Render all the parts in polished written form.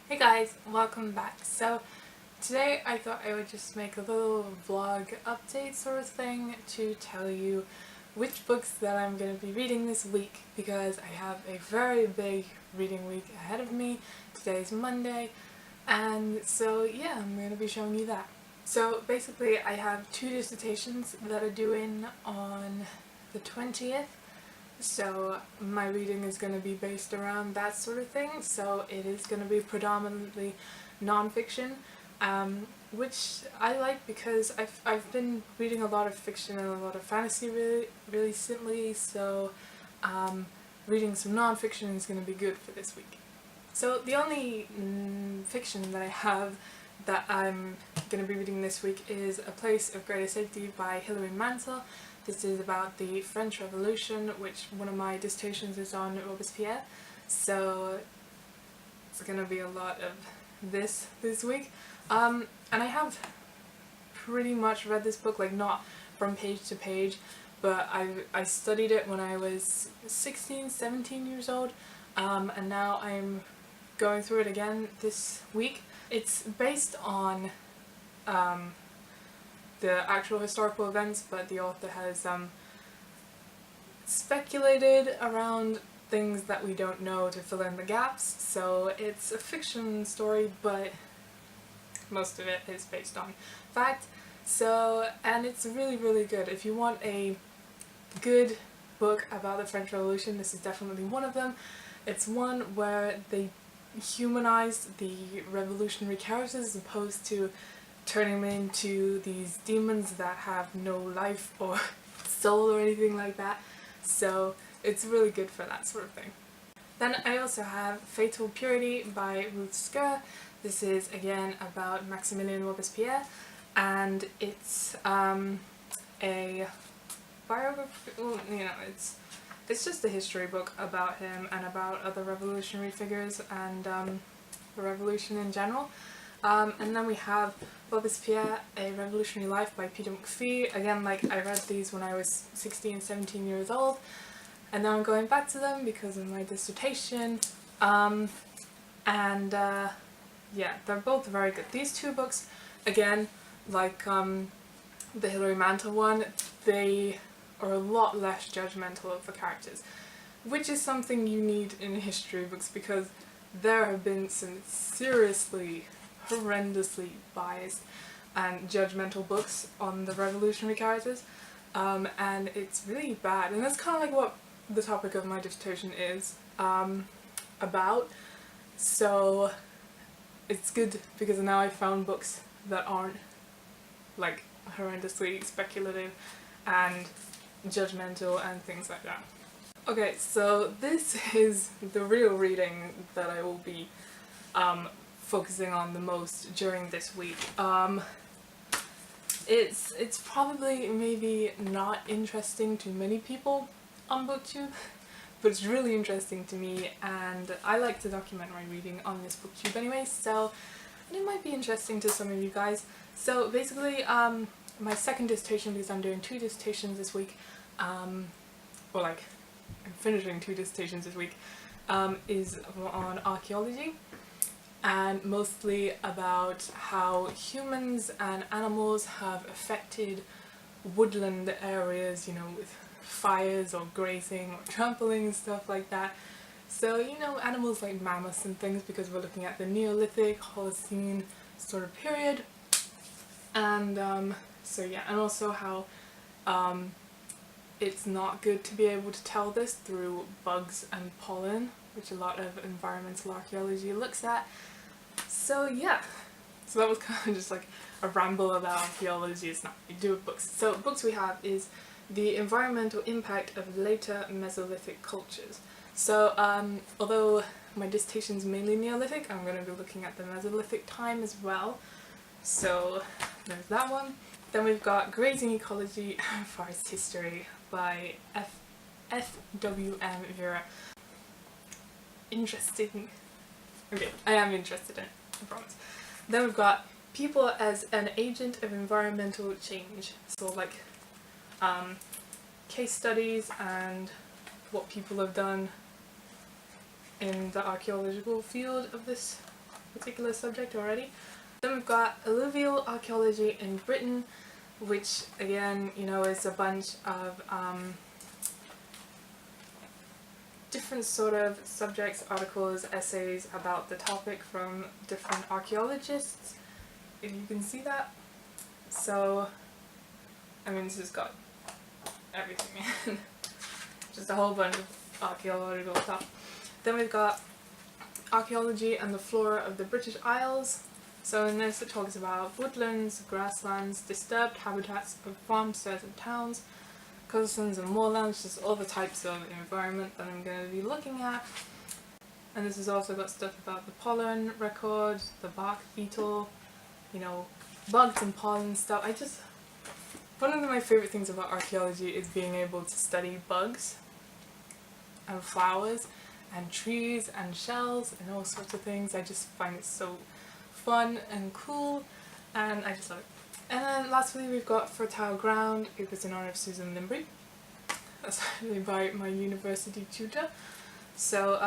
Hey guys, welcome back. So today I thought I would just make a little vlog update sort of thing to tell you which books that I'm going to be reading this week, because I have a very big reading week ahead of me. Today's Monday, and so yeah, I'm going to be showing you that. So basically I have two dissertations that are due in on the 20th. So my reading is going to be based around that sort of thing, so it is going to be predominantly non-fiction, which I like because I've been reading a lot of fiction and a lot of fantasy really recently, so reading some non-fiction is going to be good for this week. So the only fiction that I have that I'm going to be reading this week is A Place of Greater Safety by Hilary Mantel. This is about the French Revolution, which one of my dissertations is on Robespierre, so it's going to be a lot of this week. And I have pretty much read this book, like not from page to page, but I studied it when I was 16, 17 years old, and now I'm going through it again this week. It's based on the actual historical events, but the author has speculated around things that we don't know to fill in the gaps, so it's a fiction story, but most of it is based on fact. So, and it's really good. If you want a good book about the French Revolution, this is definitely one of them. It's one where they humanize the revolutionary characters as opposed to turning them into these demons that have no life or soul or anything like that. So it's really good for that sort of thing. Then I also have Fatal Purity by Ruth Skur. This is again about Maximilien Robespierre, and it's a biography. Well, you know, it's just a history book about him and about other revolutionary figures and the revolution in general. And then we have Robespierre, A Revolutionary Life by Peter McPhee. Again, like, I read these when I was 16, 17 years old, and now I'm going back to them because of my dissertation. Yeah, they're both very good. These two books, again, like the Hilary Mantel one, they are a lot less judgmental of the characters, which is something you need in history books, because there have been some seriously horrendously biased and judgmental books on the revolutionary characters, and it's really bad, and that's kind of like what the topic of my dissertation is about. So it's good because now I've found books that aren't like horrendously speculative and judgmental and things like that. Okay, so this is the real reading that I will be focusing on the most during this week. It's probably maybe not interesting to many people on BookTube, but it's really interesting to me, and I like to document my reading on this BookTube anyway, so it might be interesting to some of you guys. So basically, my second dissertation, because I'm doing two dissertations this week, I'm finishing two dissertations this week, is on archaeology, and mostly about how humans and animals have affected woodland areas, you know, with fires or grazing or trampling and stuff like that. So, you know, animals like mammoths and things, because we're looking at the Neolithic, Holocene sort of period. And so yeah, and also how it's not good to be able to tell this through bugs and pollen, which a lot of environmental archaeology looks at. So yeah, so that was kind of just like a ramble about archaeology. It's not what we do with books. So books we have is The Environmental Impact of Later Mesolithic Cultures. So although my dissertation is mainly Neolithic, I'm going to be looking at the Mesolithic time as well. So there's that one. Then we've got Grazing Ecology and Forest History by F.W.M. Vera. Interesting. Okay, I am interested in it, I promise. Then we've got People as an Agent of Environmental Change. So like case studies and what people have done in the archaeological field of this particular subject already. Then we've got alluvial archaeology in Britain, which again, you know, is a bunch of different sort of subjects, articles, essays about the topic from different archaeologists, if you can see that. So, I mean, this has got everything in. Just a whole bunch of archaeological stuff. Then we've got archaeology and the flora of the British Isles. So in this it talks about woodlands, grasslands, disturbed habitats of farmsteads and towns, coastlands and moorlands, just all the types of environment that I'm going to be looking at. And this has also got stuff about the pollen record, the bark beetle, you know, bugs and pollen stuff. One of my favourite things about archaeology is being able to study bugs and flowers and trees and shells and all sorts of things. I just find it so fun and cool, and I just love it. And then lastly we've got Fertile Ground. It was in honour of Susan Limbury. That's actually by my university tutor. So,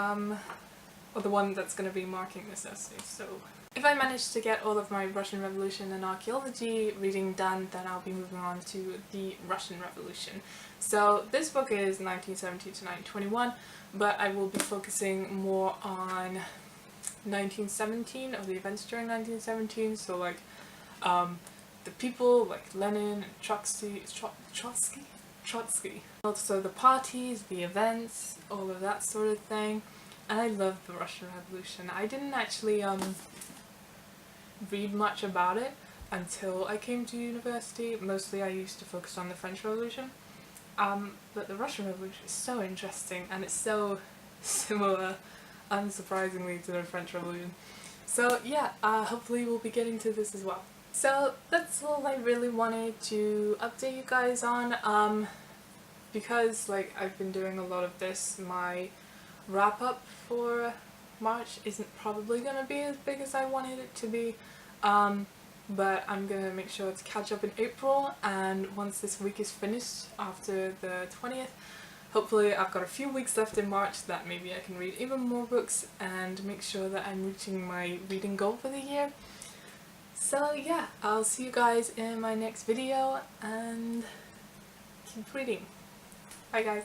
or the one that's going to be marking this essay. So if I manage to get all of my Russian Revolution and archaeology reading done, then I'll be moving on to the Russian Revolution. So this book is 1970 to 1921, but I will be focusing more on 1917, or the events during 1917, so like the people like Lenin and Trotsky, also the parties, the events, all of that sort of thing. And I love the Russian Revolution. I didn't actually read much about it until I came to university. Mostly I used to focus on the French Revolution. But the Russian Revolution is so interesting, and it's so similar, unsurprisingly, to the French Revolution. So yeah, hopefully we'll be getting to this as well. So that's all I really wanted to update you guys on, because like I've been doing a lot of this, my wrap up for March isn't probably gonna be as big as I wanted it to be, but I'm gonna make sure to catch up in April, and once this week is finished after the 20th, hopefully I've got a few weeks left in March that maybe I can read even more books and make sure that I'm reaching my reading goal for the year. So yeah, I'll see you guys in my next video, and keep reading. Bye guys.